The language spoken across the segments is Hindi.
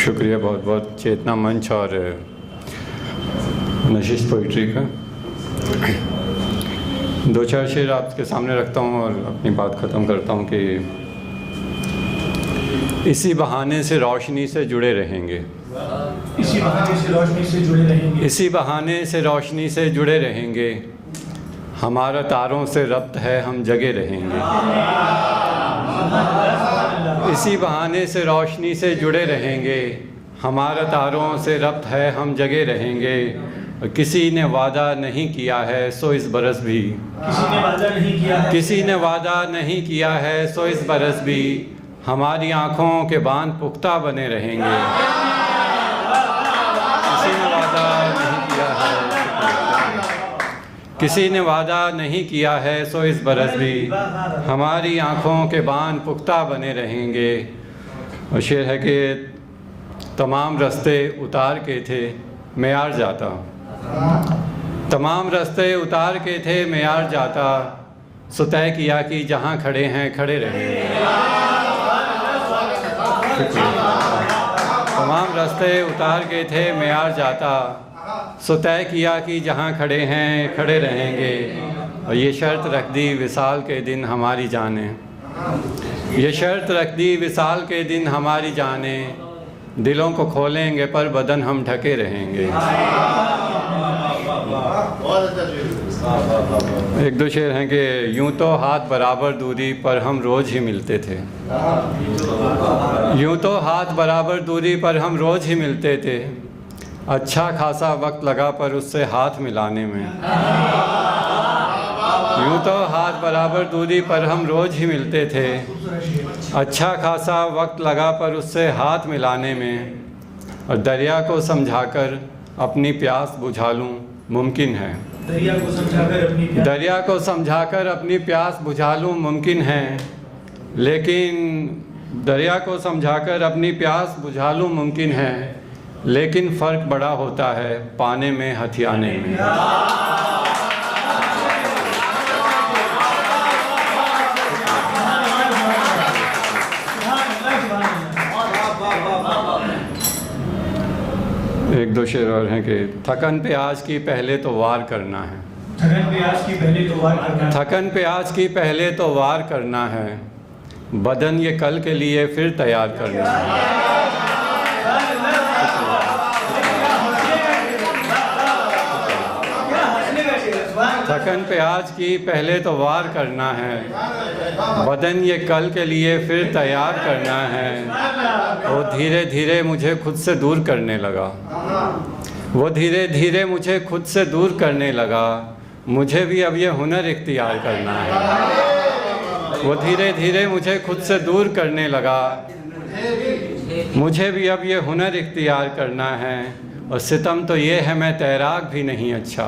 शुक्रिया बहुत बहुत चेतना मंच और नशिश पोइट्री का। दो चार शेर आपके सामने रखता हूँ और अपनी बात ख़त्म करता हूँ कि इसी बहाने से रोशनी से जुड़े रहेंगे, इसी बहाने से रोशनी से जुड़े रहेंगे, इसी बहाने से रोशनी से जुड़े रहेंगे, हमारा तारों से रब्त है हम जगे रहेंगे। इसी बहाने से रोशनी से जुड़े रहेंगे, हमारा तारों से रब्त है हम जगे रहेंगे। और किसी ने वादा नहीं किया है सो इस बरस भी, किसी ने वादा नहीं किया है, किसी ने वादा नहीं किया है सो इस बरस भी, हमारी आँखों के बांध पुख्ता बने रहेंगे। किसी ने वादा नहीं किया है, किसी ने वादा नहीं किया है सो इस बरस भी, हमारी आँखों के बांध पुख्ता बने रहेंगे। और शेर है कि तमाम रास्ते उतार के थे मैं यार जाता, तमाम रास्ते उतार के थे मैं यार जाता, सो तय किया कि जहाँ खड़े हैं खड़े रहेंगे। तमाम रास्ते उतार के थे मैं यार जाता, सो तय किया कि जहाँ खड़े हैं खड़े रहेंगे। और ये शर्त रख दी विसाल के दिन हमारी जाने, ये शर्त रख दी विसाल के दिन हमारी जाने, दिलों को खोलेंगे पर बदन हम ढके रहेंगे। एक दो शेर हैं कि यूं तो हाथ बराबर दूरी पर हम रोज़ ही मिलते थे, यूं तो हाथ बराबर दूरी पर हम रोज़ ही मिलते थे, अच्छा खासा वक्त लगा पर उससे हाथ मिलाने में। यूं तो हाथ बराबर दूरी पर हम रोज़ ही मिलते थे, अच्छा खासा वक्त लगा पर उससे हाथ मिलाने में। और दरिया को समझाकर अपनी प्यास बुझा लूँ मुमकिन है, दरिया को समझाकर अपनी प्यास, दरिया को समझाकर अपनी प्यास बुझा लूँ मुमकिन है, लेकिन दरिया को समझाकर अपनी प्यास बुझा लूँ मुमकिन है, लेकिन फ़र्क बड़ा होता है पाने में हथियाने में। एक दो शेर और हैं कि थकन पे आज की पहले तो वार करना है, थकन पे आज की पहले तो वार करना है, थकन पे आज की पहले तो वार करना है, बदन ये कल के लिए फिर तैयार करना है। थकन पे आज की पहले तो वार करना है, बदन ये कल के लिए फिर तैयार करना है। वो धीरे धीरे मुझे खुद से दूर करने लगा, वो धीरे धीरे मुझे खुद से दूर करने लगा, मुझे भी अब ये हुनर इख्तियार करना है। वो धीरे धीरे मुझे खुद से दूर करने लगा, मुझे भी अब ये हुनर इख्तियार करना है। और सितम तो ये है मैं तैराक भी नहीं अच्छा,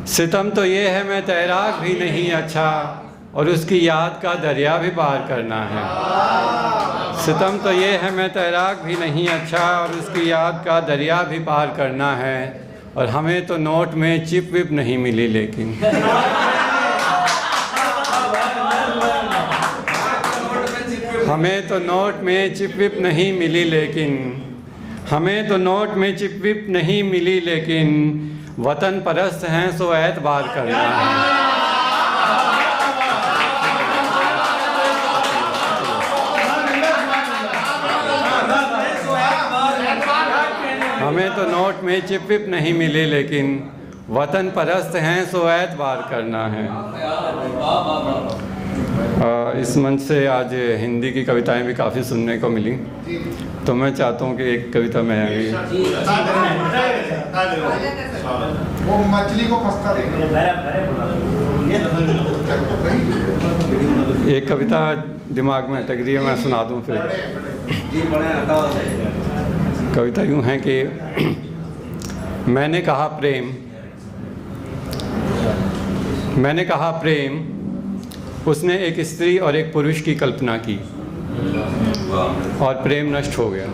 सितम तो ये है मैं तैराक भी नहीं अच्छा, और उसकी याद का दरिया भी पार करना है। सितम तो ये है मैं तैराक भी नहीं अच्छा, और उसकी याद का दरिया भी पार करना है। और हमें तो नोट में चिप विप नहीं मिली, लेकिन हमें तो नोट में चिप विप नहीं मिली, लेकिन हमें तो नोट में चिप विप नहीं मिली, लेकिन वतन परस्त हैं सो एतबार करना है। हमें तो नोट में चिप विप नहीं मिली, लेकिन वतन परस्त हैं सो एतबार करना है। इस मंच से आज हिंदी की कविताएं भी काफ़ी सुनने को मिली, तो मैं चाहता हूँ कि एक कविता मैं अभी वो मछली को फंसता एक कविता दिमाग में अटक रही है, मैं सुना दूँ फिर। कविता यूँ है कि मैंने कहा प्रेम, मैंने कहा प्रेम, उसने एक स्त्री और एक पुरुष की कल्पना की और प्रेम नष्ट हो गया।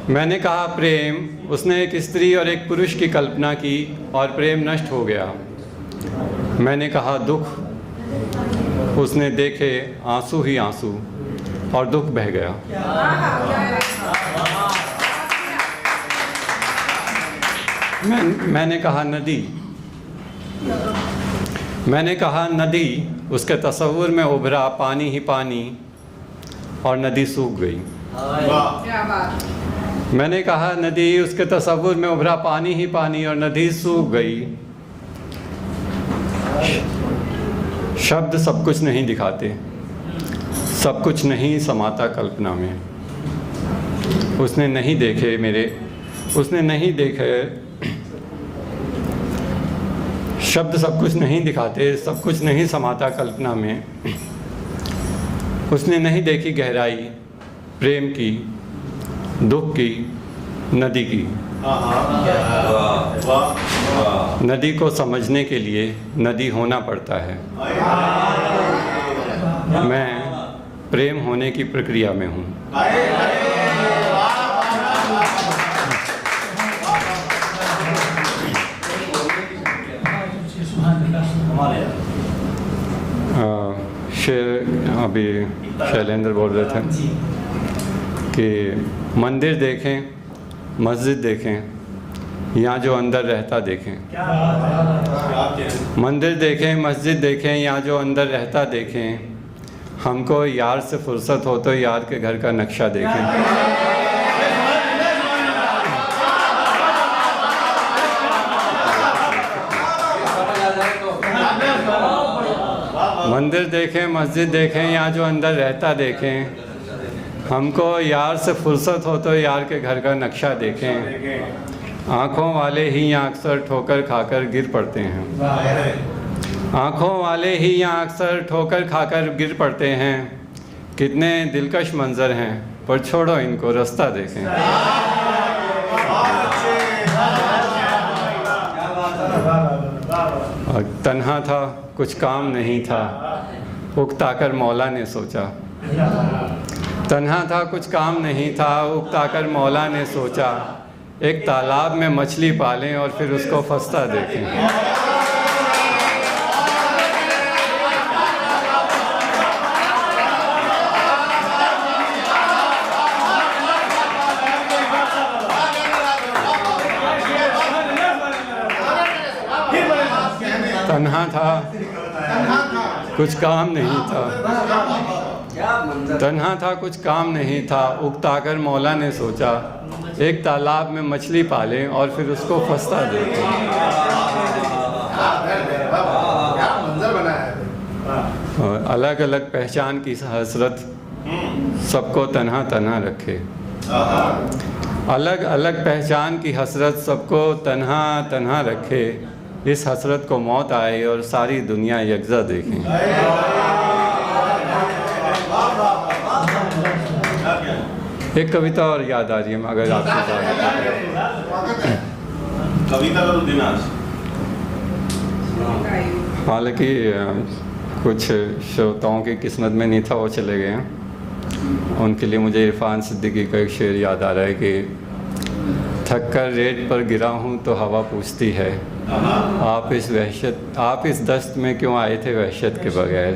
मैंने कहा प्रेम, उसने एक स्त्री और एक पुरुष की कल्पना की और प्रेम नष्ट हो गया। मैंने कहा दुख, उसने देखे आंसू ही आंसू और दुख बह गया। मैंने कहा नदी, मैंने कहा नदी, उसके तसव्वुर में उभरा पानी ही पानी और नदी सूख गई। मैंने कहा नदी, उसके तसव्वुर में उभरा पानी ही पानी और नदी सूख गई। शब्द सब कुछ नहीं दिखाते, सब कुछ नहीं समाता कल्पना में। उसने नहीं देखे उसने नहीं देखे, शब्द सब कुछ नहीं दिखाते, सब कुछ नहीं समाता कल्पना में। उसने नहीं देखी गहराई प्रेम की, दुख की, नदी की। नदी को समझने के लिए नदी होना पड़ता है। मैं प्रेम होने की प्रक्रिया में हूँ। अभी शैलेंद्र बोल रहे थे कि मंदिर देखें, मस्जिद देखें, यहाँ जो अंदर रहता देखें। मंदिर देखें, मस्जिद देखें, यहाँ जो अंदर रहता देखें। हमको यार से फुर्सत हो तो यार के घर का नक्शा देखें। मंदिर देखें, मस्जिद देखें, यहाँ जो अंदर रहता देखें। हमको यार से फुर्सत हो तो यार के घर का नक्शा देखें। आँखों वाले ही यहाँ अक्सर ठोकर खाकर गिर पड़ते हैं। आँखों वाले ही यहाँ अक्सर ठोकर खाकर गिर पड़ते हैं। कितने दिलकश मंजर हैं, पर छोड़ो इनको, रास्ता देखें। तन्हा था, कुछ काम नहीं था, उकताकर मौला ने सोचा। तन्हा था, कुछ काम नहीं था, उकताकर मौला ने सोचा। एक तालाब में मछली पालें और फिर उसको फंसता देखें। तन्हा था, कुछ काम नहीं था। तन्हा था, कुछ काम नहीं था, उकताकर मौला ने सोचा। एक तालाब में मछली पालें और फिर उसको फंसता देखें। और अलग अलग पहचान की हसरत सबको तन्हा तन्हा रखे। अलग अलग पहचान की हसरत सबको तन्हा तन्हा रखे। इस हसरत को मौत आए और सारी दुनिया यकजा देखें। एक कविता और याद आ रही है, अगर आपको कविता का तो दिन आज। हालांकि कुछ श्रोताओं की किस्मत में नहीं था, वो चले गए हैं। उनके लिए मुझे इरफान सिद्दीकी का एक शेर याद आ रहा है कि थक कर रेत पर गिरा हूँ तो हवा पूछती है, आप इस दस्त में क्यों आए थे वहशत के बगैर।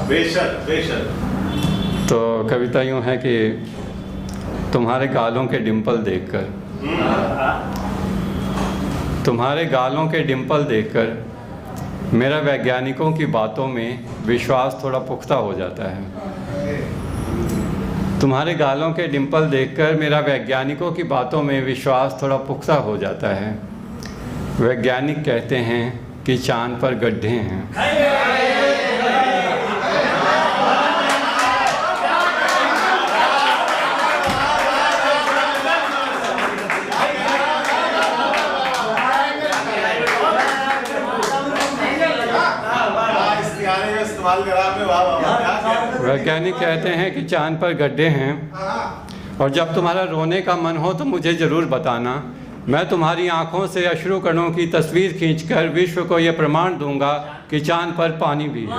बेशक बेशक। तो कविता यूँ है कि तुम्हारे गालों के डिंपल देखकर, तुम्हारे गालों के डिंपल देखकर मेरा वैज्ञानिकों की बातों में विश्वास थोड़ा पुख्ता हो जाता है। तुम्हारे गालों के डिंपल देखकर मेरा वैज्ञानिकों की बातों में विश्वास थोड़ा पुख्ता हो जाता है। वैज्ञानिक कहते हैं कि चांद पर गड्ढे हैं। वैज्ञानिक कहते हैं कि चांद पर गड्ढे हैं, और जब तुम्हारा रोने का मन हो तो मुझे ज़रूर बताना। मैं तुम्हारी आंखों से अश्रु कणों की तस्वीर खींचकर विश्व को यह प्रमाण दूंगा कि चांद पर पानी भी है।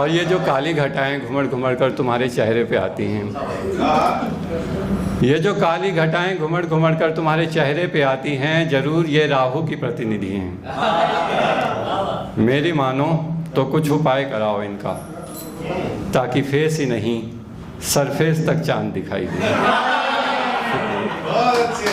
और ये जो काली घटाएं घुमड़ घुमड़ कर तुम्हारे चेहरे पे आती हैं, ये जो काली घटाएं घुमड़ घुमड़ कर तुम्हारे चेहरे पे आती हैं, जरूर ये राहु की प्रतिनिधि हैं। मेरी मानो तो कुछ उपाय कराओ इनका, ताकि फेस ही नहीं सरफेस तक चांद दिखाई दे। बहुत अच्छे।